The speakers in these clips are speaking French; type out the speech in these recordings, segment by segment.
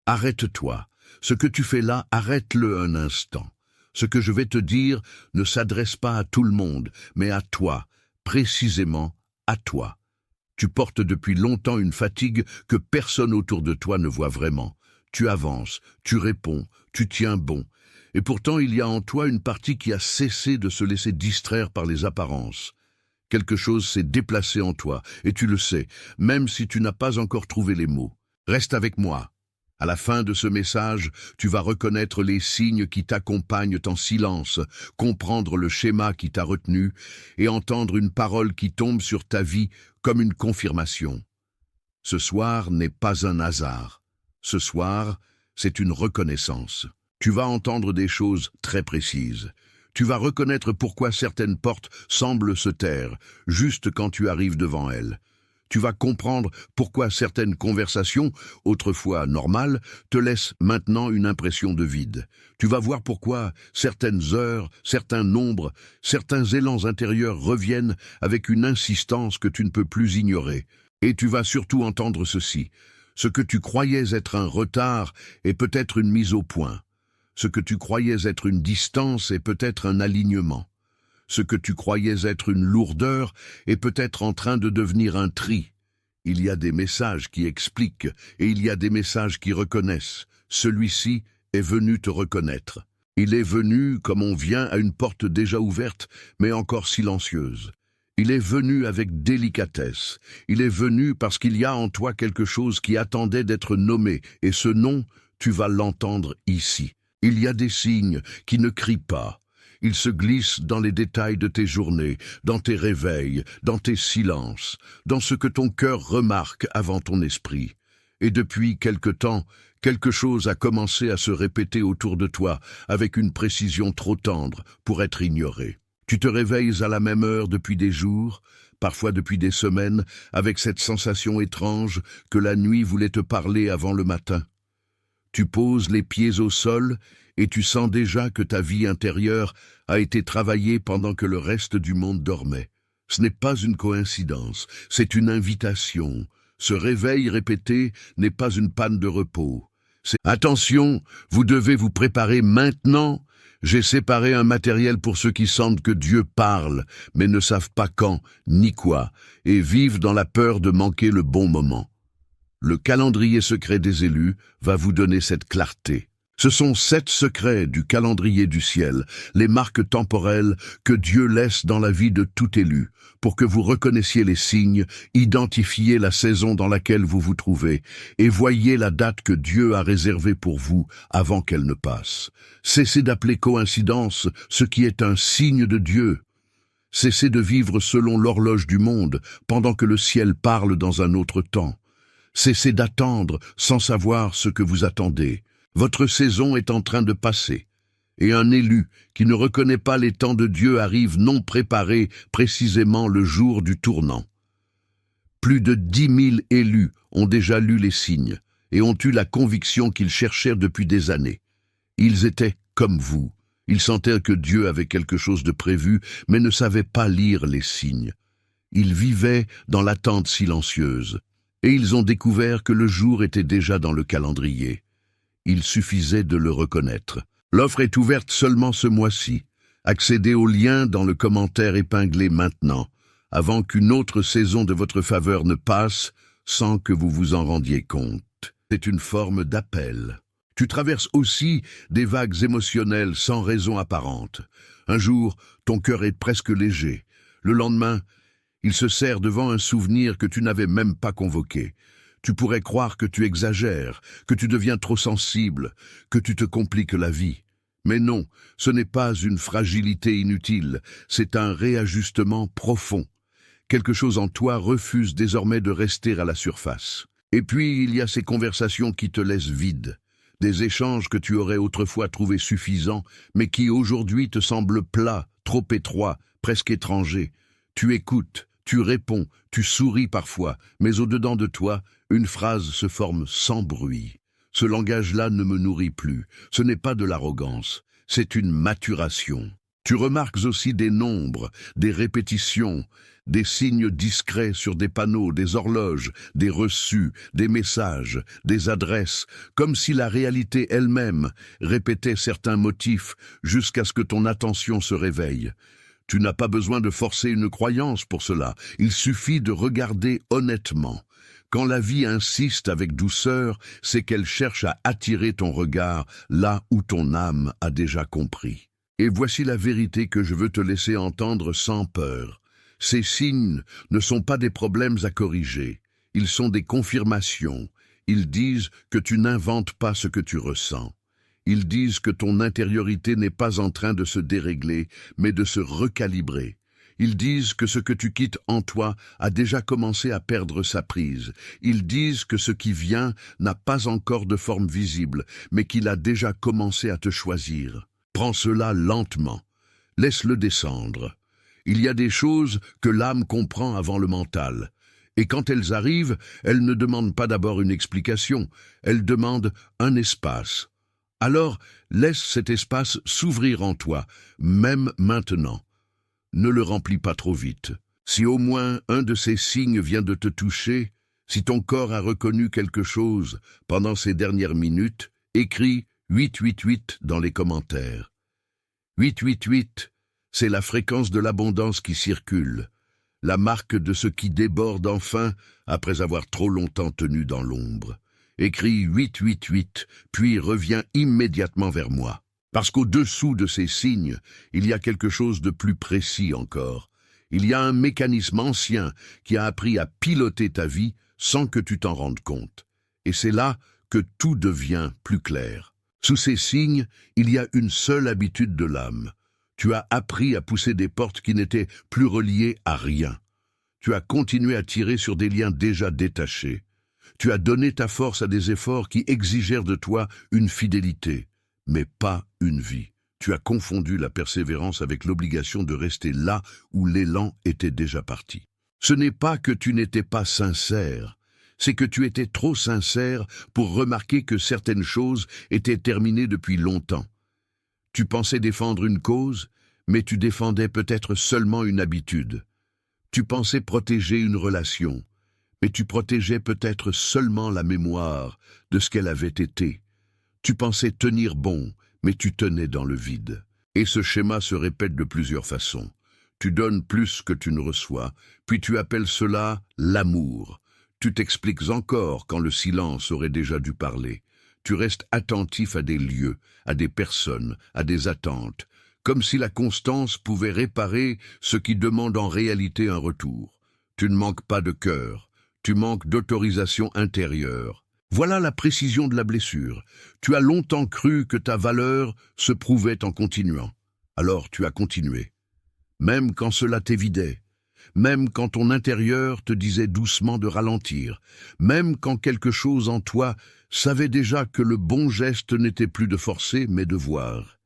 Arrête-toi. Ce que tu fais là, arrête-le un instant. Ce que je vais te dire ne s'adresse pas à tout le monde, mais à toi, précisément à toi. Tu portes depuis longtemps une fatigue que personne autour de toi ne voit vraiment. Tu avances, tu réponds, tu tiens bon. Et pourtant il y a en toi une partie qui a cessé de se laisser distraire par les apparences. Quelque chose s'est déplacé en toi, et tu le sais, même si tu n'as pas encore trouvé les mots. Reste avec moi. À la fin de ce message, tu vas reconnaître les signes qui t'accompagnent en silence, comprendre le schéma qui t'a retenu et entendre une parole qui tombe sur ta vie comme une confirmation. Ce soir n'est pas un hasard. Ce soir, c'est une reconnaissance. Tu vas entendre des choses très précises. Tu vas reconnaître pourquoi certaines portes semblent se taire, juste quand tu arrives devant elles. Tu vas comprendre pourquoi certaines conversations, autrefois normales, te laissent maintenant une impression de vide. Tu vas voir pourquoi certaines heures, certains nombres, certains élans intérieurs reviennent avec une insistance que tu ne peux plus ignorer. Et tu vas surtout entendre ceci. Ce que tu croyais être un retard est peut-être une mise au point. Ce que tu croyais être une distance est peut-être un alignement. Ce que tu croyais être une lourdeur est peut-être en train de devenir un tri. Il y a des messages qui expliquent et il y a des messages qui reconnaissent. Celui-ci est venu te reconnaître. Il est venu comme on vient à une porte déjà ouverte, mais encore silencieuse. Il est venu avec délicatesse. Il est venu parce qu'il y a en toi quelque chose qui attendait d'être nommé, et ce nom, tu vas l'entendre ici. Il y a des signes qui ne crient pas. Ils se glissent dans les détails de tes journées, dans tes réveils, dans tes silences, dans ce que ton cœur remarque avant ton esprit. Et depuis quelque temps, quelque chose a commencé à se répéter autour de toi avec une précision trop tendre pour être ignorée. Tu te réveilles à la même heure depuis des jours, parfois depuis des semaines, avec cette sensation étrange que la nuit voulait te parler avant le matin. Tu poses les pieds au sol et tu sens déjà que ta vie intérieure a été travaillée pendant que le reste du monde dormait. Ce n'est pas une coïncidence, c'est une invitation. Ce réveil répété n'est pas une panne de repos. Attention, vous devez vous préparer maintenant. J'ai séparé un matériel pour ceux qui sentent que Dieu parle, mais ne savent pas quand ni quoi, et vivent dans la peur de manquer le bon moment. Le calendrier secret des élus va vous donner cette clarté. Ce sont 7 secrets du calendrier du ciel, les marques temporelles que Dieu laisse dans la vie de tout élu, pour que vous reconnaissiez les signes, identifiez la saison dans laquelle vous vous trouvez, et voyez la date que Dieu a réservée pour vous avant qu'elle ne passe. Cessez d'appeler coïncidence ce qui est un signe de Dieu. Cessez de vivre selon l'horloge du monde, pendant que le ciel parle dans un autre temps. Cessez d'attendre sans savoir ce que vous attendez. Votre saison est en train de passer, et un élu qui ne reconnaît pas les temps de Dieu arrive non préparé précisément le jour du tournant. Plus de 10 000 élus ont déjà lu les signes et ont eu la conviction qu'ils cherchèrent depuis des années. Ils étaient comme vous. Ils sentaient que Dieu avait quelque chose de prévu, mais ne savaient pas lire les signes. Ils vivaient dans l'attente silencieuse, et ils ont découvert que le jour était déjà dans le calendrier. Il suffisait de le reconnaître. L'offre est ouverte seulement ce mois-ci. Accédez au lien dans le commentaire épinglé maintenant, avant qu'une autre saison de votre faveur ne passe sans que vous vous en rendiez compte. C'est une forme d'appel. Tu traverses aussi des vagues émotionnelles sans raison apparente. Un jour, ton cœur est presque léger. Le lendemain, il se serre devant un souvenir que tu n'avais même pas convoqué. Tu pourrais croire que tu exagères, que tu deviens trop sensible, que tu te compliques la vie. Mais non, ce n'est pas une fragilité inutile, c'est un réajustement profond. Quelque chose en toi refuse désormais de rester à la surface. Et puis, il y a ces conversations qui te laissent vide. Des échanges que tu aurais autrefois trouvés suffisants, mais qui aujourd'hui te semblent plats, trop étroits, presque étrangers. Tu écoutes, tu réponds, tu souris parfois, mais au-dedans de toi, une phrase se forme sans bruit. Ce langage-là ne me nourrit plus. Ce n'est pas de l'arrogance, c'est une maturation. Tu remarques aussi des nombres, des répétitions, des signes discrets sur des panneaux, des horloges, des reçus, des messages, des adresses, comme si la réalité elle-même répétait certains motifs jusqu'à ce que ton attention se réveille. Tu n'as pas besoin de forcer une croyance pour cela, il suffit de regarder honnêtement. Quand la vie insiste avec douceur, c'est qu'elle cherche à attirer ton regard là où ton âme a déjà compris. Et voici la vérité que je veux te laisser entendre sans peur. Ces signes ne sont pas des problèmes à corriger, ils sont des confirmations. Ils disent que tu n'inventes pas ce que tu ressens. Ils disent que ton intériorité n'est pas en train de se dérégler, mais de se recalibrer. Ils disent que ce que tu quittes en toi a déjà commencé à perdre sa prise. Ils disent que ce qui vient n'a pas encore de forme visible, mais qu'il a déjà commencé à te choisir. Prends cela lentement. Laisse-le descendre. Il y a des choses que l'âme comprend avant le mental. Et quand elles arrivent, elles ne demandent pas d'abord une explication, elles demandent un espace. Alors, laisse cet espace s'ouvrir en toi, même maintenant. Ne le remplis pas trop vite. Si au moins un de ces signes vient de te toucher, si ton corps a reconnu quelque chose pendant ces dernières minutes, écris 888 dans les commentaires. 888, c'est la fréquence de l'abondance qui circule, la marque de ce qui déborde enfin après avoir trop longtemps tenu dans l'ombre. Écris 888, puis reviens immédiatement vers moi. Parce qu'au-dessous de ces signes, il y a quelque chose de plus précis encore. Il y a un mécanisme ancien qui a appris à piloter ta vie sans que tu t'en rendes compte. Et c'est là que tout devient plus clair. Sous ces signes, il y a une seule habitude de l'âme. Tu as appris à pousser des portes qui n'étaient plus reliées à rien. Tu as continué à tirer sur des liens déjà détachés. Tu as donné ta force à des efforts qui exigèrent de toi une fidélité, mais pas une vie. Tu as confondu la persévérance avec l'obligation de rester là où l'élan était déjà parti. Ce n'est pas que tu n'étais pas sincère, c'est que tu étais trop sincère pour remarquer que certaines choses étaient terminées depuis longtemps. Tu pensais défendre une cause, mais tu défendais peut-être seulement une habitude. Tu pensais protéger une relation, mais tu protégeais peut-être seulement la mémoire de ce qu'elle avait été. Tu pensais tenir bon, mais tu tenais dans le vide. Et ce schéma se répète de plusieurs façons. Tu donnes plus que tu ne reçois, puis tu appelles cela l'amour. Tu t'expliques encore quand le silence aurait déjà dû parler. Tu restes attentif à des lieux, à des personnes, à des attentes, comme si la constance pouvait réparer ce qui demande en réalité un retour. Tu ne manques pas de cœur, tu manques d'autorisation intérieure. Voilà la précision de la blessure. Tu as longtemps cru que ta valeur se prouvait en continuant. Alors tu as continué. Même quand cela t'évidait, même quand ton intérieur te disait doucement de ralentir, même quand quelque chose en toi savait déjà que le bon geste n'était plus de forcer, mais de voir,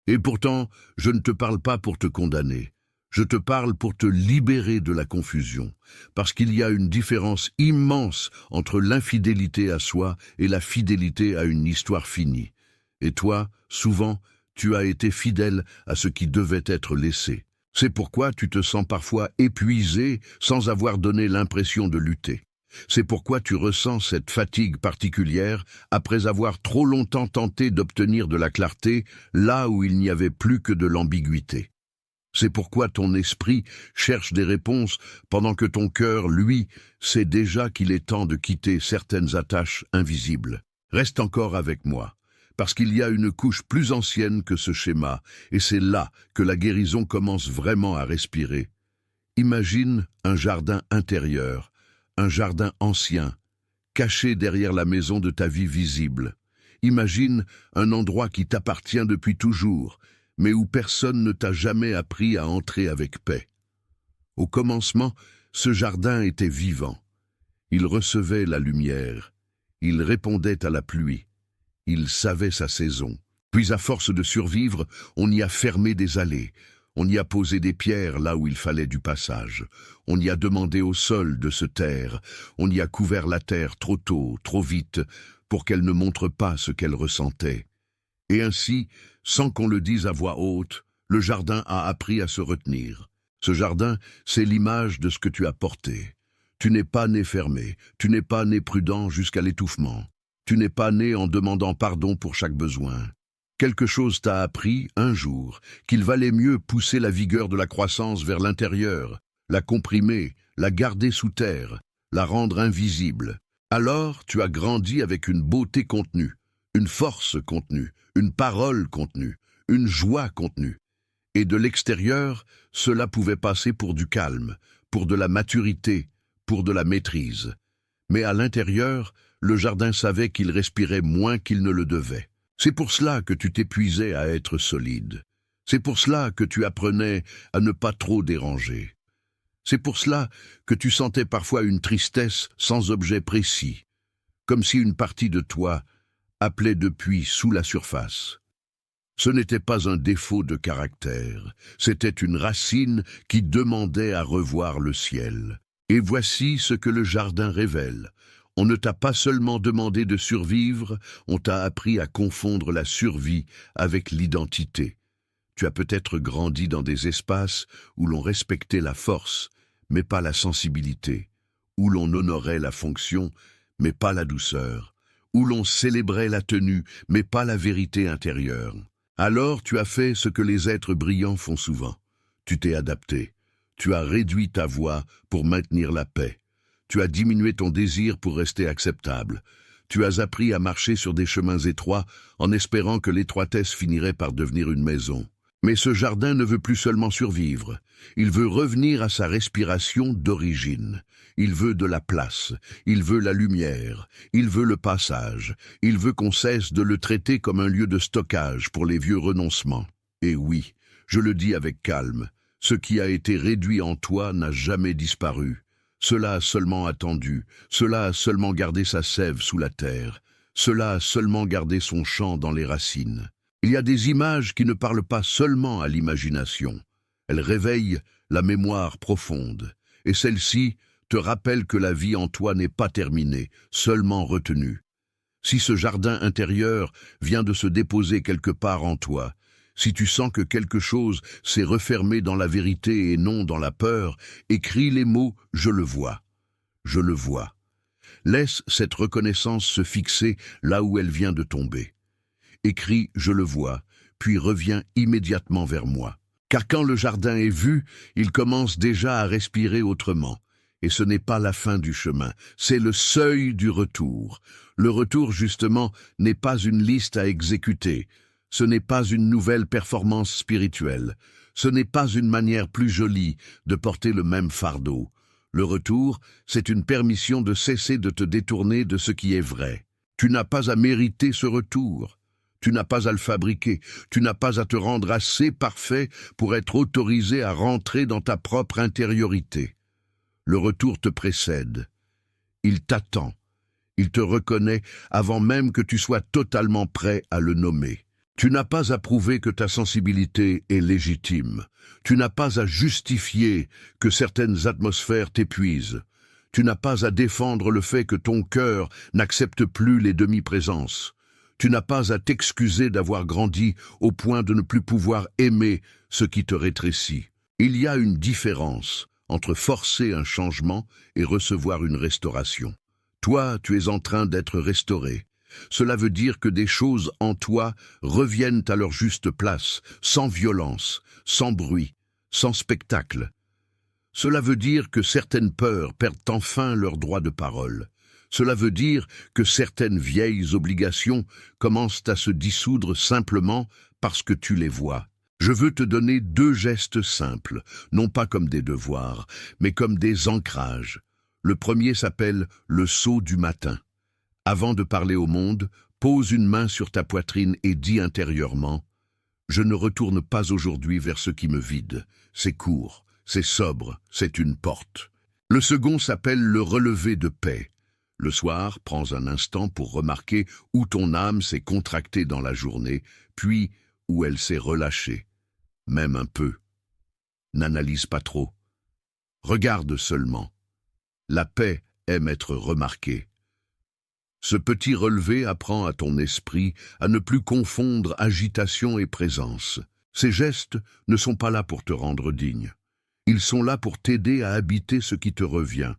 Et pourtant, je ne te parle pas pour te condamner. Je te parle pour te libérer de la confusion, parce qu'il y a une différence immense entre l'infidélité à soi et la fidélité à une histoire finie. Et toi, souvent, tu as été fidèle à ce qui devait être laissé. C'est pourquoi tu te sens parfois épuisé sans avoir donné l'impression de lutter. C'est pourquoi tu ressens cette fatigue particulière après avoir trop longtemps tenté d'obtenir de la clarté là où il n'y avait plus que de l'ambiguïté. C'est pourquoi ton esprit cherche des réponses pendant que ton cœur, lui, sait déjà qu'il est temps de quitter certaines attaches invisibles. Reste encore avec moi, parce qu'il y a une couche plus ancienne que ce schéma, et c'est là que la guérison commence vraiment à respirer. Imagine un jardin intérieur, un jardin ancien, caché derrière la maison de ta vie visible. Imagine un endroit qui t'appartient depuis toujours, mais où personne ne t'a jamais appris à entrer avec paix. Au commencement, ce jardin était vivant. Il recevait la lumière, il répondait à la pluie, il savait sa saison. Puis à force de survivre, on y a fermé des allées, on y a posé des pierres là où il fallait du passage, on y a demandé au sol de se taire, on y a couvert la terre trop tôt, trop vite, pour qu'elle ne montre pas ce qu'elle ressentait. Et ainsi, sans qu'on le dise à voix haute, Le jardin a appris à se retenir. Ce jardin, c'est l'image de ce que tu as porté. Tu n'es pas né fermé, tu n'es pas né prudent jusqu'à l'étouffement. Tu n'es pas né en demandant pardon pour chaque besoin. Quelque chose t'a appris, un jour, qu'il valait mieux pousser la vigueur de la croissance vers l'intérieur, la comprimer, la garder sous terre, la rendre invisible. Alors, tu as grandi avec une beauté contenue, une force contenue, une parole contenue, une joie contenue. Et de l'extérieur, cela pouvait passer pour du calme, pour de la maturité, pour de la maîtrise. Mais à l'intérieur, le jardin savait qu'il respirait moins qu'il ne le devait. C'est pour cela que tu t'épuisais à être solide. C'est pour cela que tu apprenais à ne pas trop déranger. C'est pour cela que tu sentais parfois une tristesse sans objet précis, comme si une partie de toi appelait depuis sous la surface. Ce n'était pas un défaut de caractère, c'était une racine qui demandait à revoir le ciel. Et voici ce que le jardin révèle. On ne t'a pas seulement demandé de survivre, on t'a appris à confondre la survie avec l'identité. Tu as peut-être grandi dans des espaces où l'on respectait la force, mais pas la sensibilité, où l'on honorait la fonction, mais pas la douceur, où l'on célébrait la tenue, mais pas la vérité intérieure. Alors tu as fait ce que les êtres brillants font souvent. Tu t'es adapté. Tu as réduit ta voix pour maintenir la paix. Tu as diminué ton désir pour rester acceptable. Tu as appris à marcher sur des chemins étroits en espérant que l'étroitesse finirait par devenir une maison. Mais ce jardin ne veut plus seulement survivre. Il veut revenir à sa respiration d'origine. Il veut de la place. Il veut la lumière. Il veut le passage. Il veut qu'on cesse de le traiter comme un lieu de stockage pour les vieux renoncements. Et oui, je le dis avec calme, ce qui a été réduit en toi n'a jamais disparu. Cela a seulement attendu, cela a seulement gardé sa sève sous la terre, cela a seulement gardé son chant dans les racines. Il y a des images qui ne parlent pas seulement à l'imagination. Elles réveillent la mémoire profonde, et celle-ci te rappelle que la vie en toi n'est pas terminée, seulement retenue. Si ce jardin intérieur vient de se déposer quelque part en toi, si tu sens que quelque chose s'est refermé dans la vérité et non dans la peur, écris les mots « je le vois ». Je le vois. Laisse cette reconnaissance se fixer là où elle vient de tomber. Écris « je le vois », puis reviens immédiatement vers moi. Car quand le jardin est vu, il commence déjà à respirer autrement. Et ce n'est pas la fin du chemin, c'est le seuil du retour. Le retour, justement, n'est pas une liste à exécuter. Ce n'est pas une nouvelle performance spirituelle. Ce n'est pas une manière plus jolie de porter le même fardeau. Le retour, c'est une permission de cesser de te détourner de ce qui est vrai. Tu n'as pas à mériter ce retour. Tu n'as pas à le fabriquer. Tu n'as pas à te rendre assez parfait pour être autorisé à rentrer dans ta propre intériorité. Le retour te précède. Il t'attend. Il te reconnaît avant même que tu sois totalement prêt à le nommer. Tu n'as pas à prouver que ta sensibilité est légitime. Tu n'as pas à justifier que certaines atmosphères t'épuisent. Tu n'as pas à défendre le fait que ton cœur n'accepte plus les demi-présences. Tu n'as pas à t'excuser d'avoir grandi au point de ne plus pouvoir aimer ce qui te rétrécit. Il y a une différence entre forcer un changement et recevoir une restauration. Toi, tu es en train d'être restauré. Cela veut dire que des choses en toi reviennent à leur juste place, sans violence, sans bruit, sans spectacle. Cela veut dire que certaines peurs perdent enfin leur droit de parole. Cela veut dire que certaines vieilles obligations commencent à se dissoudre simplement parce que tu les vois. Je veux te donner 2 gestes simples, non pas comme des devoirs, mais comme des ancrages. Le premier s'appelle le saut du matin. Avant de parler au monde, pose une main sur ta poitrine et dis intérieurement « Je ne retourne pas aujourd'hui vers ce qui me vide. C'est court, c'est sobre, c'est une porte. » Le second s'appelle le relevé de paix. Le soir, prends un instant pour remarquer où ton âme s'est contractée dans la journée, puis où elle s'est relâchée. Même un peu. N'analyse pas trop. Regarde seulement. La paix aime être remarquée. Ce petit relevé apprend à ton esprit à ne plus confondre agitation et présence. Ces gestes ne sont pas là pour te rendre digne. Ils sont là pour t'aider à habiter ce qui te revient.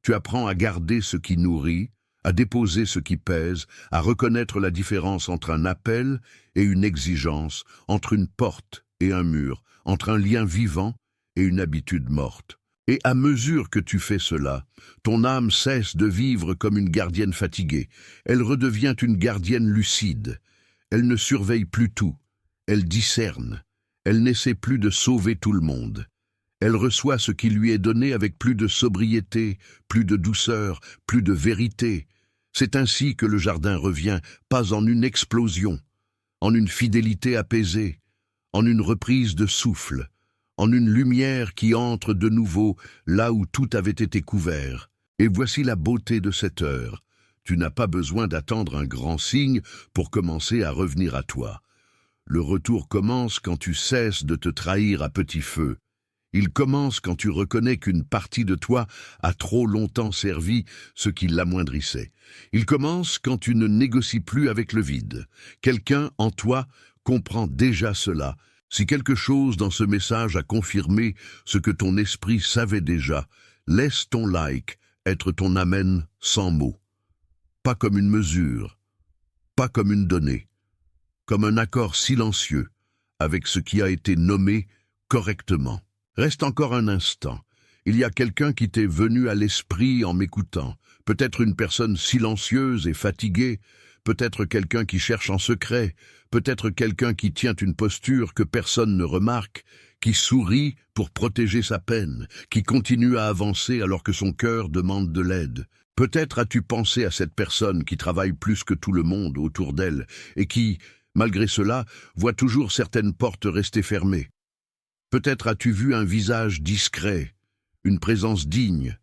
Tu apprends à garder ce qui nourrit, à déposer ce qui pèse, à reconnaître la différence entre un appel et une exigence, entre une porte et un mur, entre un lien vivant et une habitude morte. Et à mesure que tu fais cela, ton âme cesse de vivre comme une gardienne fatiguée. Elle redevient une gardienne lucide. Elle ne surveille plus tout. Elle discerne. Elle n'essaie plus de sauver tout le monde. Elle reçoit ce qui lui est donné avec plus de sobriété, plus de douceur, plus de vérité. C'est ainsi que le jardin revient, pas en une explosion, en une fidélité apaisée, en une reprise de souffle, en une lumière qui entre de nouveau là où tout avait été couvert. Et voici la beauté de cette heure. Tu n'as pas besoin d'attendre un grand signe pour commencer à revenir à toi. Le retour commence quand tu cesses de te trahir à petit feu. Il commence quand tu reconnais qu'une partie de toi a trop longtemps servi ce qui l'amoindrissait. Il commence quand tu ne négocies plus avec le vide. Quelqu'un en toi comprend déjà cela. Si quelque chose dans ce message a confirmé ce que ton esprit savait déjà, laisse ton like être ton amen sans mots. Pas comme une mesure, pas comme une donnée, comme un accord silencieux avec ce qui a été nommé correctement. Reste encore un instant. Il y a quelqu'un qui t'est venu à l'esprit en m'écoutant. Peut-être une personne silencieuse et fatiguée, peut-être quelqu'un qui cherche en secret, peut-être quelqu'un qui tient une posture que personne ne remarque, qui sourit pour protéger sa peine, qui continue à avancer alors que son cœur demande de l'aide. Peut-être as-tu pensé à cette personne qui travaille plus que tout le monde autour d'elle et qui, malgré cela, voit toujours certaines portes rester fermées. Peut-être as-tu vu un visage discret, une présence digne,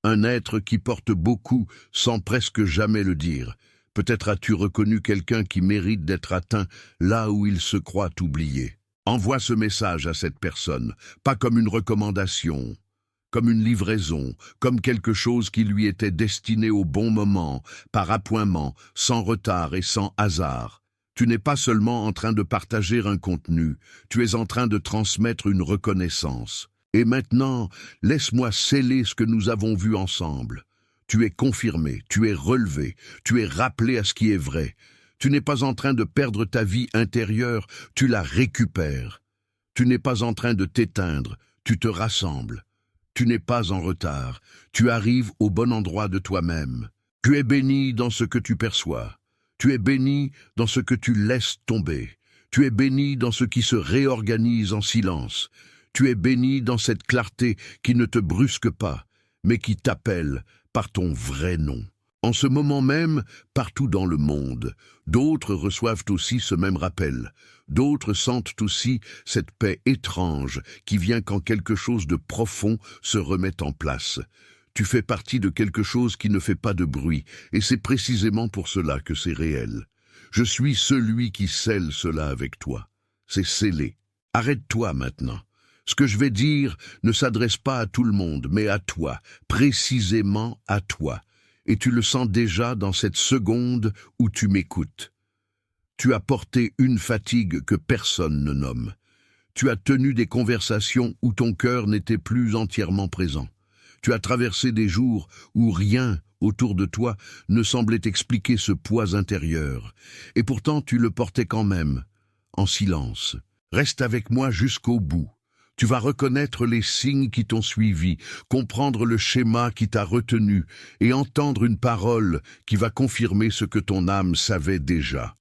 un être qui porte beaucoup sans presque jamais le dire. Peut-être as-tu reconnu quelqu'un qui mérite d'être atteint là où il se croit oublié. Envoie ce message à cette personne, pas comme une recommandation, comme une livraison, comme quelque chose qui lui était destiné au bon moment, par appointement, sans retard et sans hasard. Tu n'es pas seulement en train de partager un contenu, tu es en train de transmettre une reconnaissance. Et maintenant, laisse-moi sceller ce que nous avons vu ensemble. Tu es confirmé, tu es relevé, tu es rappelé à ce qui est vrai. Tu n'es pas en train de perdre ta vie intérieure, tu la récupères. Tu n'es pas en train de t'éteindre, tu te rassembles. Tu n'es pas en retard, tu arrives au bon endroit de toi-même. Tu es béni dans ce que tu perçois. Tu es béni dans ce que tu laisses tomber. Tu es béni dans ce qui se réorganise en silence. Tu es béni dans cette clarté qui ne te brusque pas, mais qui t'appelle par ton vrai nom. En ce moment même, partout dans le monde, d'autres reçoivent aussi ce même rappel. D'autres sentent aussi cette paix étrange qui vient quand quelque chose de profond se remet en place. Tu fais partie de quelque chose qui ne fait pas de bruit, et c'est précisément pour cela que c'est réel. Je suis celui qui scelle cela avec toi. C'est scellé. Arrête-toi maintenant. Ce que je vais dire ne s'adresse pas à tout le monde, mais à toi, précisément à toi. Et tu le sens déjà dans cette seconde où tu m'écoutes. Tu as porté une fatigue que personne ne nomme. Tu as tenu des conversations où ton cœur n'était plus entièrement présent. Tu as traversé des jours où rien autour de toi ne semblait expliquer ce poids intérieur. Et pourtant tu le portais quand même, en silence. Reste avec moi jusqu'au bout. Tu vas reconnaître les signes qui t'ont suivi, comprendre le schéma qui t'a retenu et entendre une parole qui va confirmer ce que ton âme savait déjà.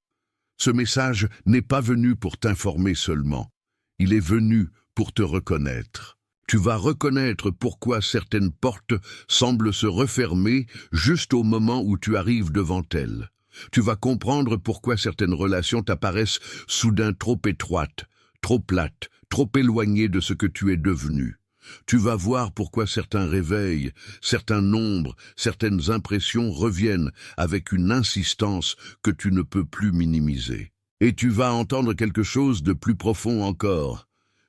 Ce message n'est pas venu pour t'informer seulement. Il est venu pour te reconnaître. Tu vas reconnaître pourquoi certaines portes semblent se refermer juste au moment où tu arrives devant elles. Tu vas comprendre pourquoi certaines relations t'apparaissent soudain trop étroites, trop plates, trop éloignées de ce que tu es devenu. Tu vas voir pourquoi certains réveils, certains nombres, certaines impressions reviennent avec une insistance que tu ne peux plus minimiser. Et tu vas entendre quelque chose de plus profond encore.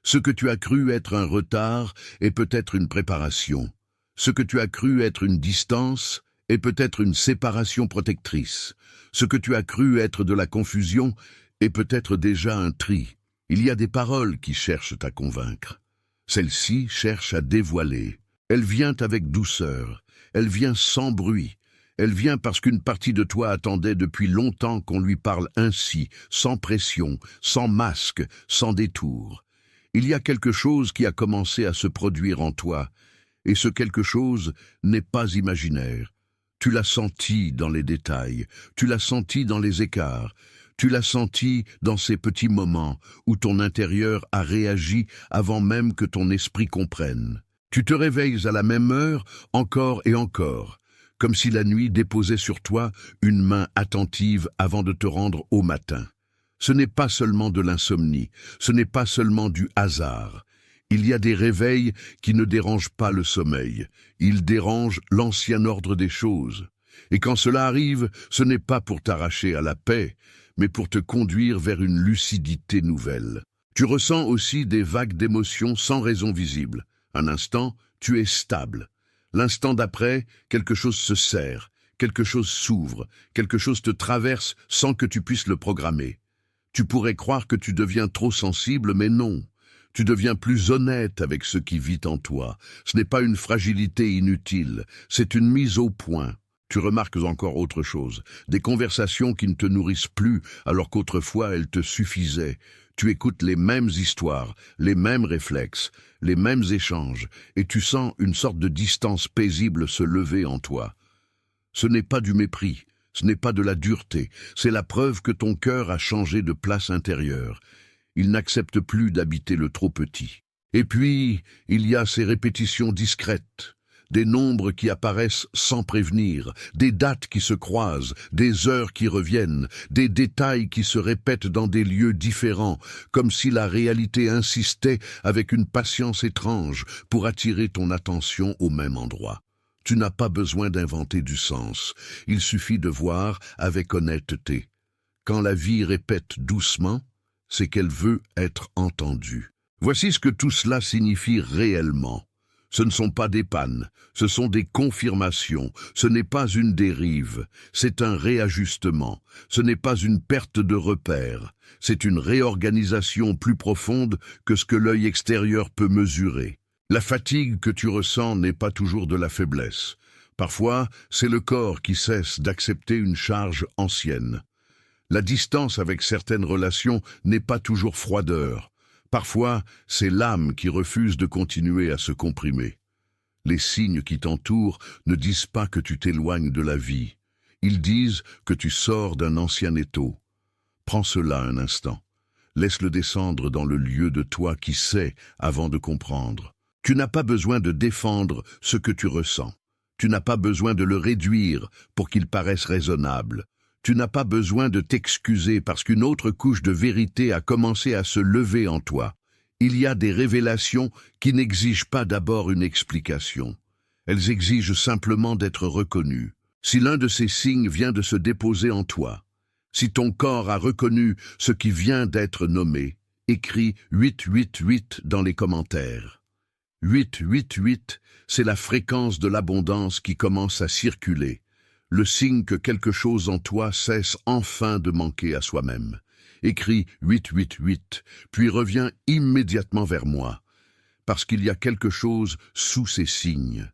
Ce que tu as cru être un retard est peut-être une préparation. Ce que tu as cru être une distance est peut-être une séparation protectrice. Ce que tu as cru être de la confusion est peut-être déjà un tri. Il y a des paroles qui cherchent à convaincre. Celle-ci cherche à dévoiler. Elle vient avec douceur. Elle vient sans bruit. Elle vient parce qu'une partie de toi attendait depuis longtemps qu'on lui parle ainsi, sans pression, sans masque, sans détour. Il y a quelque chose qui a commencé à se produire en toi, et ce quelque chose n'est pas imaginaire. Tu l'as senti dans les détails, tu l'as senti dans les écarts, tu l'as senti dans ces petits moments où ton intérieur a réagi avant même que ton esprit comprenne. Tu te réveilles à la même heure, encore et encore, comme si la nuit déposait sur toi une main attentive avant de te rendre au matin. Ce n'est pas seulement de l'insomnie, ce n'est pas seulement du hasard. Il y a des réveils qui ne dérangent pas le sommeil, ils dérangent l'ancien ordre des choses. Et quand cela arrive, ce n'est pas pour t'arracher à la paix, mais pour te conduire vers une lucidité nouvelle. Tu ressens aussi des vagues d'émotions sans raison visible. Un instant, tu es stable. L'instant d'après, quelque chose se serre, quelque chose s'ouvre, quelque chose te traverse sans que tu puisses le programmer. Tu pourrais croire que tu deviens trop sensible, mais non. Tu deviens plus honnête avec ce qui vit en toi. Ce n'est pas une fragilité inutile, c'est une mise au point. Tu remarques encore autre chose, des conversations qui ne te nourrissent plus alors qu'autrefois elles te suffisaient. Tu écoutes les mêmes histoires, les mêmes réflexes, les mêmes échanges, et tu sens une sorte de distance paisible se lever en toi. Ce n'est pas du mépris, ce n'est pas de la dureté, c'est la preuve que ton cœur a changé de place intérieure. Il n'accepte plus d'habiter le trop petit. Et puis, il y a ces répétitions discrètes. Des nombres qui apparaissent sans prévenir, des dates qui se croisent, des heures qui reviennent, des détails qui se répètent dans des lieux différents, comme si la réalité insistait avec une patience étrange pour attirer ton attention au même endroit. Tu n'as pas besoin d'inventer du sens, il suffit de voir avec honnêteté. Quand la vie répète doucement, c'est qu'elle veut être entendue. Voici ce que tout cela signifie réellement. Ce ne sont pas des pannes, ce sont des confirmations, ce n'est pas une dérive, c'est un réajustement, ce n'est pas une perte de repère, c'est une réorganisation plus profonde que ce que l'œil extérieur peut mesurer. La fatigue que tu ressens n'est pas toujours de la faiblesse. Parfois, c'est le corps qui cesse d'accepter une charge ancienne. La distance avec certaines relations n'est pas toujours froideur. Parfois, c'est l'âme qui refuse de continuer à se comprimer. Les signes qui t'entourent ne disent pas que tu t'éloignes de la vie. Ils disent que tu sors d'un ancien étau. Prends cela un instant. Laisse-le descendre dans le lieu de toi qui sait avant de comprendre. Tu n'as pas besoin de défendre ce que tu ressens. Tu n'as pas besoin de le réduire pour qu'il paraisse raisonnable. Tu n'as pas besoin de t'excuser parce qu'une autre couche de vérité a commencé à se lever en toi. Il y a des révélations qui n'exigent pas d'abord une explication. Elles exigent simplement d'être reconnues. Si l'un de ces signes vient de se déposer en toi, si ton corps a reconnu ce qui vient d'être nommé, écris 888 dans les commentaires. 888, c'est la fréquence de l'abondance qui commence à circuler. Le signe que quelque chose en toi cesse enfin de manquer à soi-même. Écris 888, puis reviens immédiatement vers moi, parce qu'il y a quelque chose sous ces signes.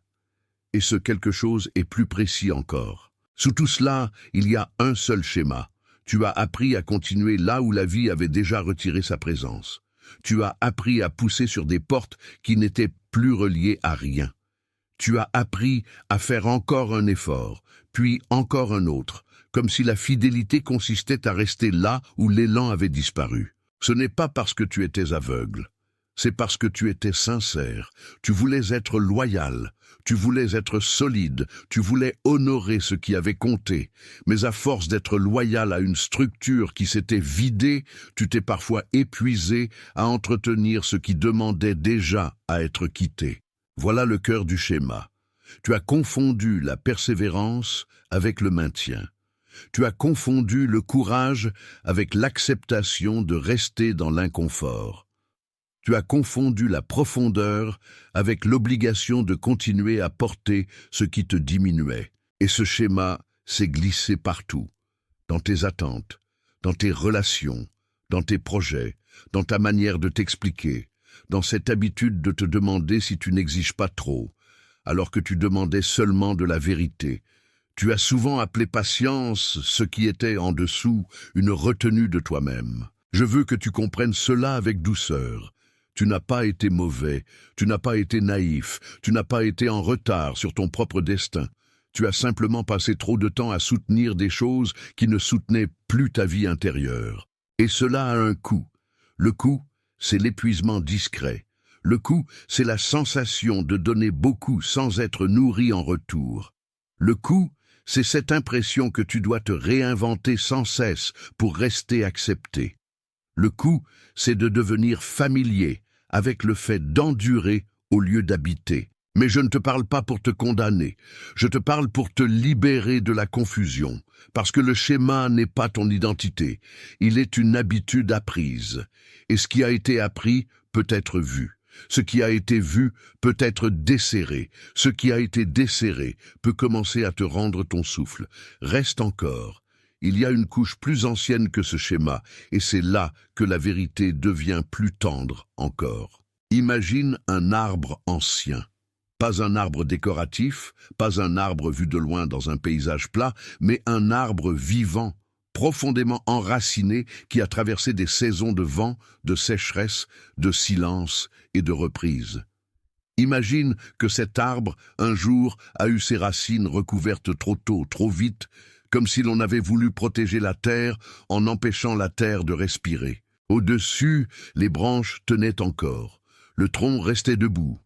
Et ce quelque chose est plus précis encore. Sous tout cela, il y a un seul schéma. Tu as appris à continuer là où la vie avait déjà retiré sa présence. Tu as appris à pousser sur des portes qui n'étaient plus reliées à rien. Tu as appris à faire encore un effort, puis encore un autre, comme si la fidélité consistait à rester là où l'élan avait disparu. Ce n'est pas parce que tu étais aveugle, c'est parce que tu étais sincère, tu voulais être loyal, tu voulais être solide, tu voulais honorer ce qui avait compté, mais à force d'être loyal à une structure qui s'était vidée, tu t'es parfois épuisé à entretenir ce qui demandait déjà à être quitté. Voilà le cœur du schéma. Tu as confondu la persévérance avec le maintien. Tu as confondu le courage avec l'acceptation de rester dans l'inconfort. Tu as confondu la profondeur avec l'obligation de continuer à porter ce qui te diminuait. Et ce schéma s'est glissé partout, dans tes attentes, dans tes relations, dans tes projets, dans ta manière de t'expliquer, dans cette habitude de te demander si tu n'exiges pas trop, alors que tu demandais seulement de la vérité. Tu as souvent appelé patience ce qui était en dessous une retenue de toi-même. Je veux que tu comprennes cela avec douceur. Tu n'as pas été mauvais, tu n'as pas été naïf, tu n'as pas été en retard sur ton propre destin. Tu as simplement passé trop de temps à soutenir des choses qui ne soutenaient plus ta vie intérieure. Et cela a un coût. Le coût, c'est l'épuisement discret. Le coût, c'est la sensation de donner beaucoup sans être nourri en retour. Le coût, c'est cette impression que tu dois te réinventer sans cesse pour rester accepté. Le coût, c'est de devenir familier avec le fait d'endurer au lieu d'habiter. Mais je ne te parle pas pour te condamner, je te parle pour te libérer de la confusion, parce que le schéma n'est pas ton identité, il est une habitude apprise. Et ce qui a été appris peut être vu. Ce qui a été vu peut être desserré. Ce qui a été desserré peut commencer à te rendre ton souffle. Reste encore. Il y a une couche plus ancienne que ce schéma, et c'est là que la vérité devient plus tendre encore. Imagine un arbre ancien. Pas un arbre décoratif, pas un arbre vu de loin dans un paysage plat, mais un arbre vivant, profondément enraciné, qui a traversé des saisons de vent, de sécheresse, de silence et de reprise. Imagine que cet arbre, un jour, a eu ses racines recouvertes trop tôt, trop vite, comme si l'on avait voulu protéger la terre en empêchant la terre de respirer. Au-dessus, les branches tenaient encore. Le tronc restait debout.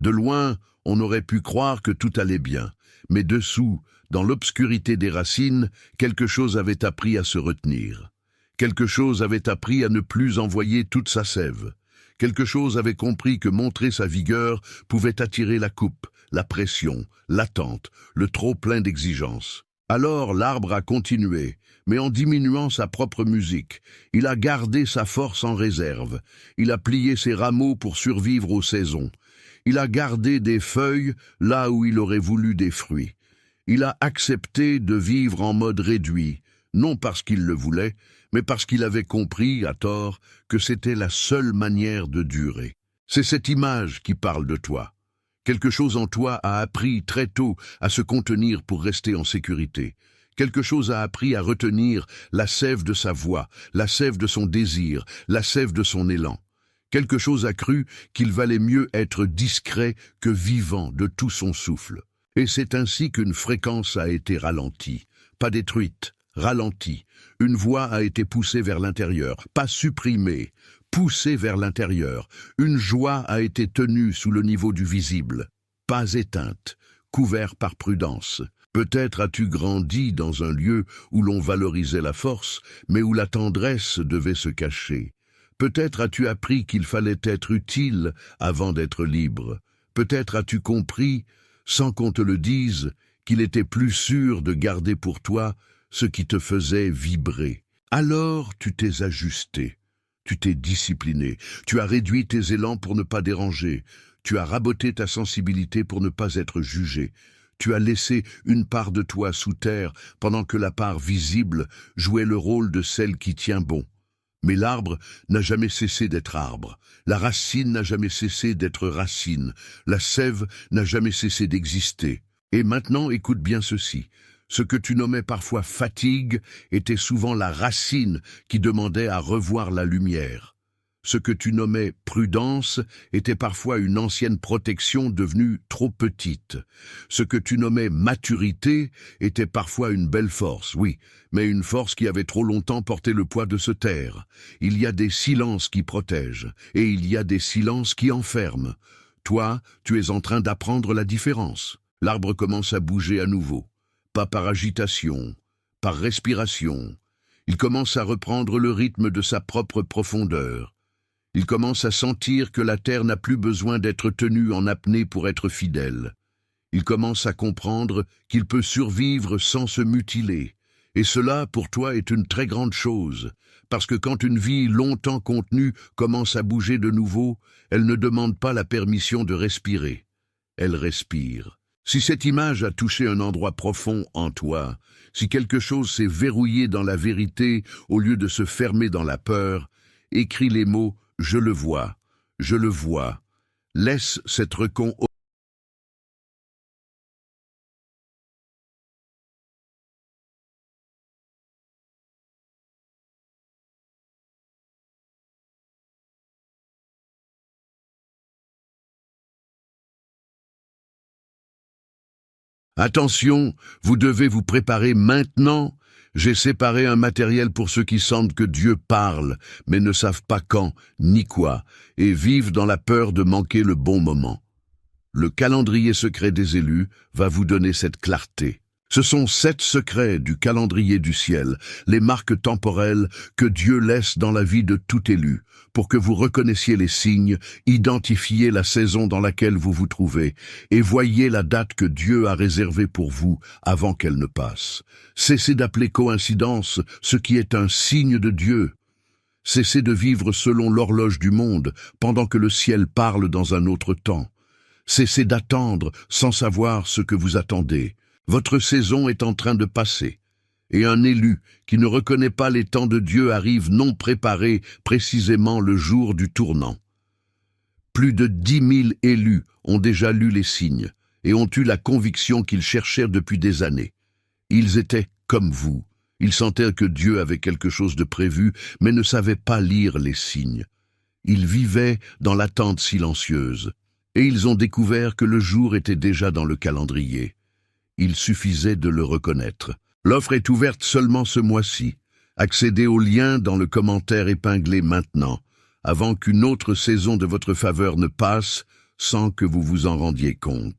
De loin, on aurait pu croire que tout allait bien, mais dessous, dans l'obscurité des racines, quelque chose avait appris à se retenir. Quelque chose avait appris à ne plus envoyer toute sa sève. Quelque chose avait compris que montrer sa vigueur pouvait attirer la coupe, la pression, l'attente, le trop plein d'exigences. Alors l'arbre a continué, mais en diminuant sa propre musique. Il a gardé sa force en réserve. Il a plié ses rameaux pour survivre aux saisons. Il a gardé des feuilles là où il aurait voulu des fruits. Il a accepté de vivre en mode réduit, non parce qu'il le voulait, mais parce qu'il avait compris, à tort, que c'était la seule manière de durer. C'est cette image qui parle de toi. Quelque chose en toi a appris très tôt à se contenir pour rester en sécurité. Quelque chose a appris à retenir la sève de sa voix, la sève de son désir, la sève de son élan. Quelque chose a cru qu'il valait mieux être discret que vivant de tout son souffle. Et c'est ainsi qu'une fréquence a été ralentie, pas détruite, ralentie. Une voix a été poussée vers l'intérieur, pas supprimée, poussée vers l'intérieur. Une joie a été tenue sous le niveau du visible, pas éteinte, couverte par prudence. Peut-être as-tu grandi dans un lieu où l'on valorisait la force, mais où la tendresse devait se cacher. Peut-être as-tu appris qu'il fallait être utile avant d'être libre. Peut-être as-tu compris, sans qu'on te le dise, qu'il était plus sûr de garder pour toi ce qui te faisait vibrer. Alors tu t'es ajusté, tu t'es discipliné, tu as réduit tes élans pour ne pas déranger, tu as raboté ta sensibilité pour ne pas être jugé. Tu as laissé une part de toi sous terre pendant que la part visible jouait le rôle de celle qui tient bon. Mais l'arbre n'a jamais cessé d'être arbre, la racine n'a jamais cessé d'être racine, la sève n'a jamais cessé d'exister. Et maintenant, écoute bien ceci. Ce que tu nommais parfois fatigue était souvent la racine qui demandait à revoir la lumière. Ce que tu nommais prudence était parfois une ancienne protection devenue trop petite. Ce que tu nommais maturité était parfois une belle force, oui, mais une force qui avait trop longtemps porté le poids de se taire. Il y a des silences qui protègent, et il y a des silences qui enferment. Toi, tu es en train d'apprendre la différence. L'arbre commence à bouger à nouveau, pas par agitation, par respiration. Il commence à reprendre le rythme de sa propre profondeur. Il commence à sentir que la terre n'a plus besoin d'être tenue en apnée pour être fidèle. Il commence à comprendre qu'il peut survivre sans se mutiler. Et cela, pour toi, est une très grande chose, parce que quand une vie longtemps contenue commence à bouger de nouveau, elle ne demande pas la permission de respirer. Elle respire. Si cette image a touché un endroit profond en toi, si quelque chose s'est verrouillé dans la vérité au lieu de se fermer dans la peur, écris les mots « Je le vois, je le vois ». Laisse cette recon. Attention, vous devez vous préparer maintenant. J'ai séparé un matériel pour ceux qui sentent que Dieu parle, mais ne savent pas quand ni quoi, et vivent dans la peur de manquer le bon moment. Le calendrier secret des élus va vous donner cette clarté. Ce sont 7 secrets du calendrier du ciel, les marques temporelles que Dieu laisse dans la vie de tout élu, pour que vous reconnaissiez les signes, identifiez la saison dans laquelle vous vous trouvez, et voyez la date que Dieu a réservée pour vous avant qu'elle ne passe. Cessez d'appeler coïncidence ce qui est un signe de Dieu. Cessez de vivre selon l'horloge du monde, pendant que le ciel parle dans un autre temps. Cessez d'attendre sans savoir ce que vous attendez. Votre saison est en train de passer, et un élu qui ne reconnaît pas les temps de Dieu arrive non préparé précisément le jour du tournant. Plus de 10 000 élus ont déjà lu les signes et ont eu la conviction qu'ils cherchèrent depuis des années. Ils étaient comme vous. Ils sentaient que Dieu avait quelque chose de prévu, mais ne savaient pas lire les signes. Ils vivaient dans l'attente silencieuse, et ils ont découvert que le jour était déjà dans le calendrier. Il suffisait de le reconnaître. L'offre est ouverte seulement ce mois-ci. Accédez au lien dans le commentaire épinglé maintenant, avant qu'une autre saison de votre faveur ne passe sans que vous vous en rendiez compte.